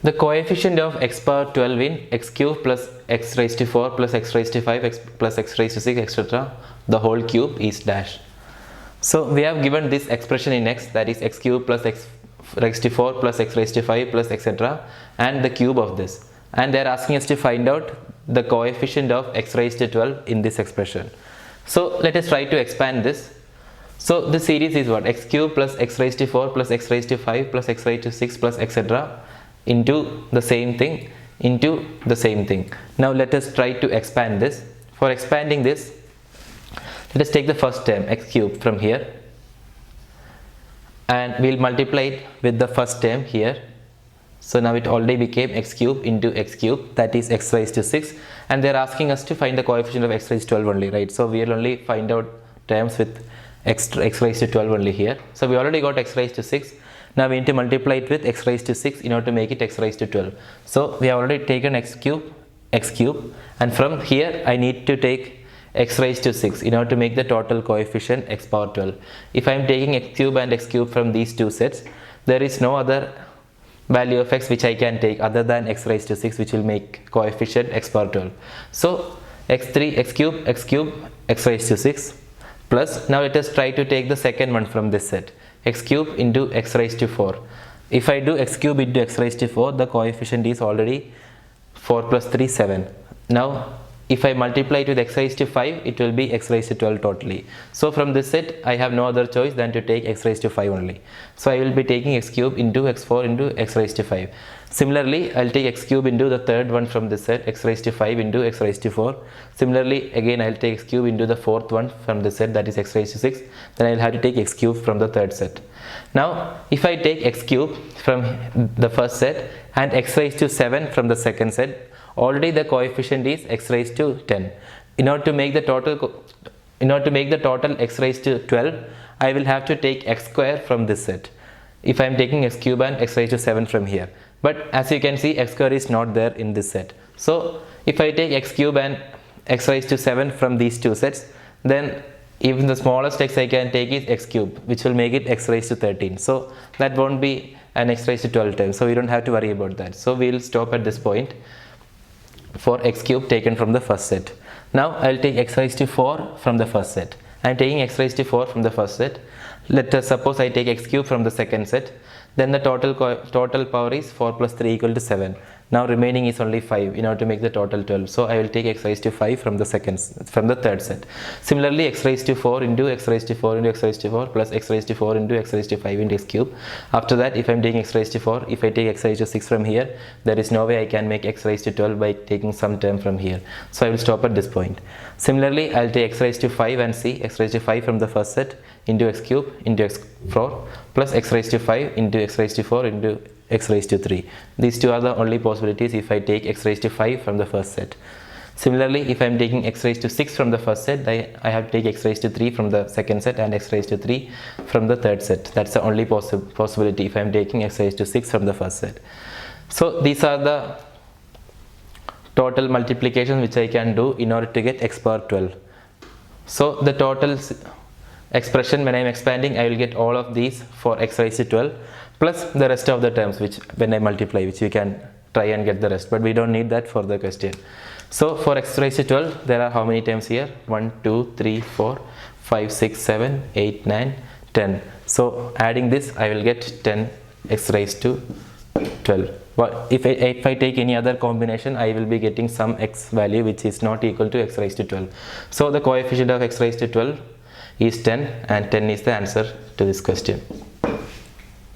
The coefficient of x power 12 in x cube plus x raised to 4 plus x raised to 5 x plus x raised to 6 etc. the whole cube is dash. So we have given this expression in x, that is x cube plus x raised to 4 plus x raised to 5 plus etc. and the cube of this, and they are asking us to find out the coefficient of x raised to 12 in this expression. So let us try to expand this. So the series is what? X cube plus x raised to 4 plus x raised to 5 plus x raised to 6 plus etc. into the same thing into the same thing. Now let us try to expand this. For expanding this, let us take the first term x cube from here and we'll multiply it with the first term here. So now it already became x cube into x cube, that is x raised to 6, and they're asking us to find the coefficient of x raised to 12 only, right? So we'll only find out terms with x raised to 12 only here. So we already got x raised to 6. Now we need to multiply it with x raised to 6 in order to make it x raised to 12. So we have already taken x cube, and from here I need to take x raised to 6 in order to make the total coefficient x power 12. If I am taking x cube and x cube from these two sets, there is no other value of x which I can take other than x raised to 6, which will make coefficient x power 12. So x3, x cube, x raised to 6 plus, now let us try to take the second one from this set, x cube into x raised to 4. If I do x cube into x raised to 4, the coefficient is already 4 plus 3, 7. Now if I multiply it with x raised to 5, it will be x raised to 12 totally. So from this set, I have no other choice than to take x raised to 5 only. So I will be taking x cube into x4 into x raised to 5. Similarly, I'll take x cube into the third one from this set, x raised to 5 into x raised to 4. Similarly, again I'll take x cube into the fourth one from this set, that is x raised to 6. Then I'll have to take x cube from the third set. Now, if I take x cube from the first set and x raised to 7 from the second set, already the coefficient is x raised to 10. In order to make the total x raised to 12, I will have to take x square from this set if I am taking x cube and x raised to 7 from here. But as you can see, x square is not there in this set. So if I take x cube and x raised to 7 from these two sets, then even the smallest x I can take is x cube, which will make it x raised to 13. So that won't be an x raised to 12 term, so we don't have to worry about that. So we'll stop at this point for x cube taken from the first set. Now I'll take x raised to 4 from the first set. I'm taking x raised to 4 from the first set. Let us suppose I take x cube from the second set. Then the total power is 4 plus 3 equal to 7. Now remaining is only 5 in order to make the total 12. So I will take x raised to 5 from the third set. Similarly, x raised to 4 into x raised to 4 into x raised to 4 plus x raised to 4 into x raised to 5 into x cube. After that, if I am taking x raised to 4, if I take x raised to 6 from here, there is no way I can make x raised to 12 by taking some term from here. So I will stop at this point. Similarly, I will take x raised to 5 and see x raised to 5 from the first set into x cube into x4 plus x raised to 5 into x raised to 4 into x raised to 3. These two are the only possibilities if I take x raised to 5 from the first set. Similarly, if I am taking x raised to 6 from the first set, I have to take x raised to 3 from the second set and x raised to 3 from the third set. That's the only possibility if I am taking x raised to 6 from the first set. So these are the total multiplications which I can do in order to get x power 12. So the total expression, when I am expanding, I will get all of these for x raised to 12 plus the rest of the terms which when I multiply, which you can try and get the rest, but we don't need that for the question. So for x raised to 12, there are how many terms here? 1, 2, 3, 4, 5, 6, 7, 8, 9, 10. So adding this, I will get 10 x raised to 12. But if I take any other combination, I will be getting some x value which is not equal to x raised to 12. So the coefficient of x raised to 12 is 10, and 10 is the answer to this question.